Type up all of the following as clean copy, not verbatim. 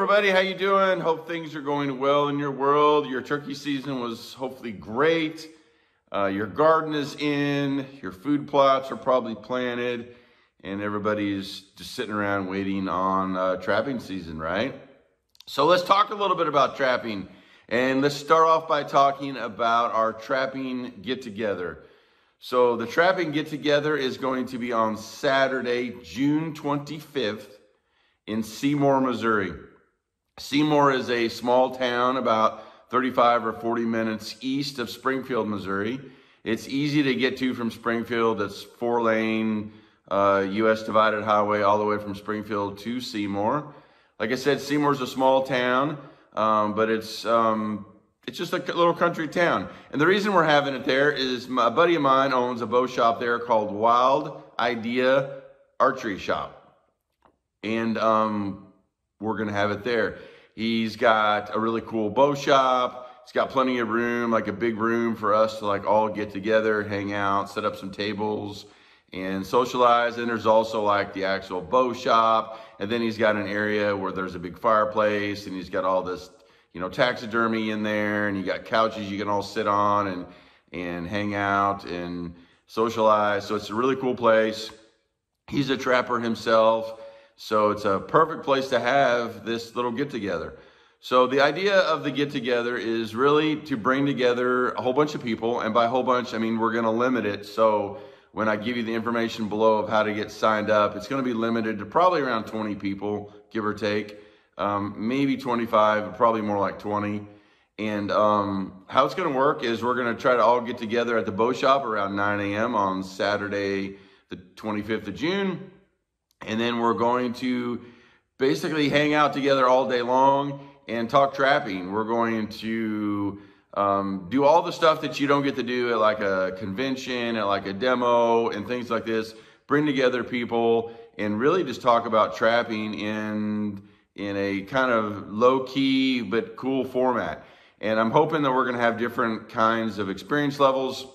everybody, how you doing? Hope things are going well in your world. Your turkey season was hopefully great. Your garden is in, your food plots are probably planted, and everybody's just sitting around waiting on trapping season, right? So let's talk a little bit about trapping, and let's start off by talking about our trapping get-together. So the trapping get-together is going to be on Saturday, June 25th in Seymour, Missouri. Seymour is a small town about 35 or 40 minutes east of Springfield, Missouri. It's easy to get to from Springfield. It's 4-lane U.S. divided highway all the way from Springfield to Seymour. Like I said, Seymour's a small town, but it's just a little country town. And the reason we're having it there is a buddy of mine owns a bow shop there called Wild Idea Archery Shop. And we're going to have it there. He's got a really cool bow shop. He's got plenty of room, like a big room for us to like all get together, hang out, set up some tables and socialize. And there's also like the actual bow shop. And then he's got an area where there's a big fireplace, and he's got all this, you know, taxidermy in there, and you got couches you can all sit on and hang out and socialize. So it's a really cool place. He's a trapper himself. So it's a perfect place to have this little get-together. So the idea of the get-together is really to bring together a whole bunch of people. And by a whole bunch, I mean, we're going to limit it. So when I give you the information below of how to get signed up, it's going to be limited to probably around 20 people, give or take. Maybe 25, but probably more like 20. And how it's going to work is we're going to try to all get together at the bow shop around 9 a.m. on Saturday, the 25th of June. And then we're going to basically hang out together all day long and talk trapping. We're going to do all the stuff that you don't get to do at like a convention, at like a demo and things like this. Bring together people and really just talk about trapping in a kind of low-key but cool format. And I'm hoping that we're going to have different kinds of experience levels.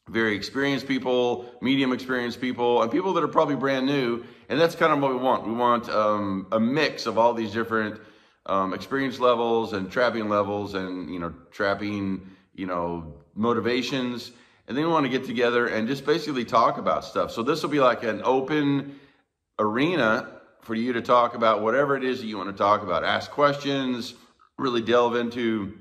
Very experienced people, medium experienced people, and people that are probably brand new. And that's kind of what we want. We want a mix of all these different experience levels and trapping levels and, you know, trapping, you know, motivations. And then we want to get together and just basically talk about stuff. So this will be like an open arena for you to talk about whatever it is that you want to talk about. Ask questions, really delve into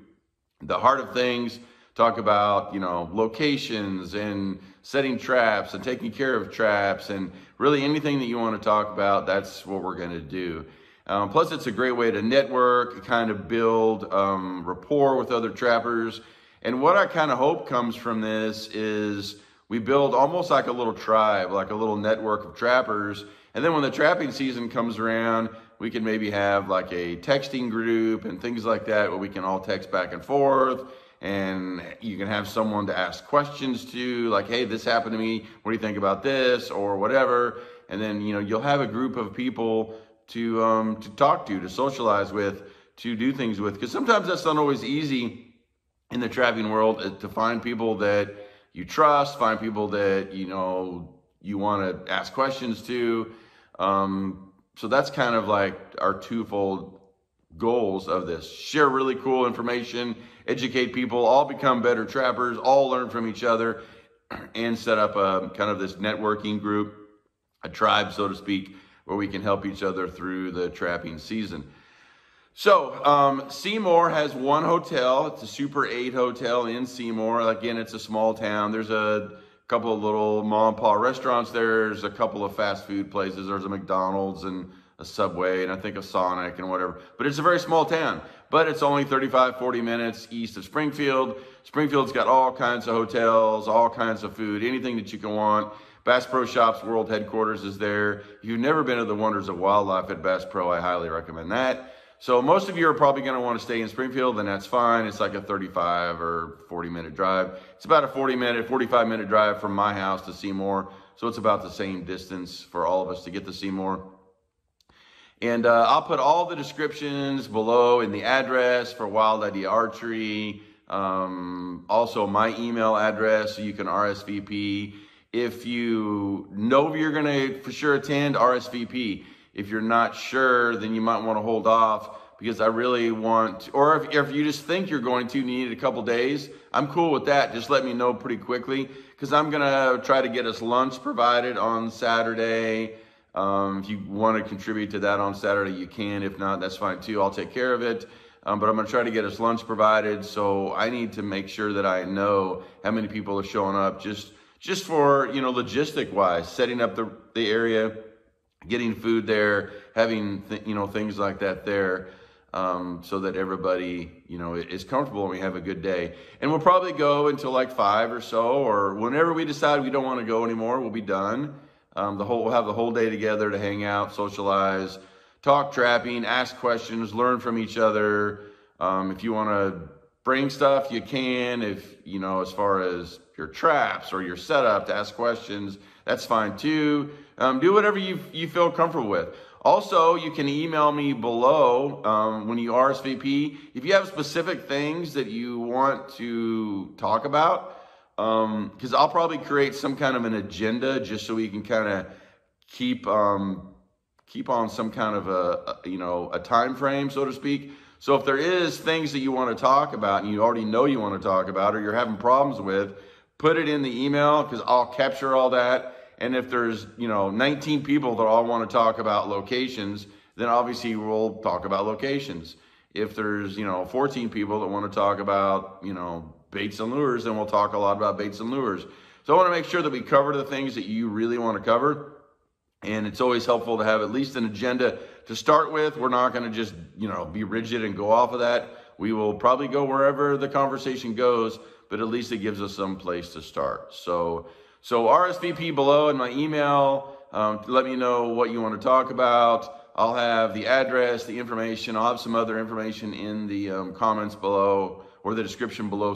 the heart of things. Talk about, you know, locations and setting traps and taking care of traps and really anything that you want to talk about, that's what we're going to do. Plus, it's a great way to network, kind of build rapport with other trappers. And what I kind of hope comes from this is we build almost like a little tribe, like a little network of trappers. And then when the trapping season comes around, we can maybe have like a texting group and things like that where we can all text back and forth. And you can have someone to ask questions to, like, hey, this happened to me. What do you think about this or whatever? And then, you know, you'll have a group of people to talk to socialize with, to do things with. Because sometimes that's not always easy in the trapping world, to find people that you trust, find people that, you know, you want to ask questions to. So that's kind of like our twofold goals of this. Share really cool information, educate people, all become better trappers, all learn from each other, and set up a kind of this networking group, a tribe, so to speak, where we can help each other through the trapping season. So Seymour has one hotel. It's a Super 8 hotel in Seymour. Again, it's a small town. There's a couple of little mom and pop restaurants there. There's a couple of fast food places. There's a McDonald's and a Subway, and I think a Sonic and whatever. But it's a very small town. But it's only 35, 40 minutes east of Springfield. Springfield's got all kinds of hotels, all kinds of food, anything that you can want. Bass Pro Shops World Headquarters is there. If you've never been to the Wonders of Wildlife at Bass Pro, I highly recommend that. So most of you are probably going to want to stay in Springfield, and that's fine. It's like a 35 or 40-minute drive. It's about a 45-minute drive from my house to Seymour. So it's about the same distance for all of us to get to Seymour. And I'll put all the descriptions below in the address for Wild Idea Archery. Also my email address, so you can RSVP. If you know you're going to for sure attend, RSVP. If you're not sure, then you might want to hold off. because I really want, or if you just think you're going to need a couple days, I'm cool with that. Just let me know pretty quickly, because I'm going to try to get us lunch provided on Saturday. If you want to contribute to that on Saturday, you can. If not, that's fine too. I'll take care of it. But I'm going to try to get us lunch provided. So I need to make sure that I know how many people are showing up, just for, logistic wise, setting up the area, getting food there, having, things like that there. So that everybody, is comfortable and we have a good day. And we'll probably go until like 5 or so, or whenever we decide we don't want to go anymore, we'll be done. We'll have the whole day together to hang out, socialize, talk trapping, ask questions, learn from each other. If you want to bring stuff, you can. If, as far as your traps or your setup to ask questions, that's fine too. Do whatever you feel comfortable with. Also, you can email me below when you RSVP. If you have specific things that you want to talk about, because I'll probably create some kind of an agenda just so we can kind of keep on some kind of a time frame, so to speak. So if there is things that you want to talk about and you already know you want to talk about, or you're having problems with, put it in the email, because I'll capture all that. And if there's, 19 people that all want to talk about locations, then obviously we'll talk about locations. If there's, 14 people that want to talk about, baits and lures, then we'll talk a lot about baits and lures. So I want to make sure that we cover the things that you really want to cover. And it's always helpful to have at least an agenda to start with. We're not going to just, be rigid and go off of that. We will probably go wherever the conversation goes, but at least it gives us some place to start. So RSVP below in my email. Let me know what you want to talk about. I'll have the address, the information. I'll have some other information in the comments below, or the description below,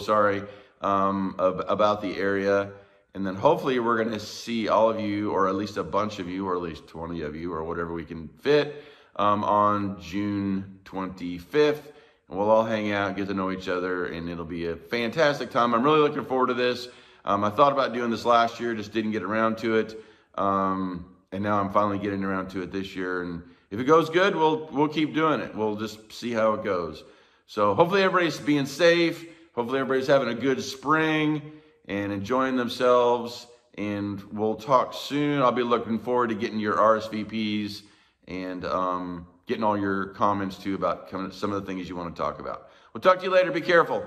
about the area. And then hopefully we're going to see all of you, or at least a bunch of you, or at least 20 of you, or whatever we can fit, on June 25th. And we'll all hang out, get to know each other, and it'll be a fantastic time. I'm really looking forward to this. I thought about doing this last year, just didn't get around to it. And now I'm finally getting around to it this year. And if it goes good, we'll keep doing it. We'll just see how it goes. So hopefully everybody's being safe. Hopefully everybody's having a good spring and enjoying themselves. And we'll talk soon. I'll be looking forward to getting your RSVPs and getting all your comments too about some of the things you want to talk about. We'll talk to you later. Be careful.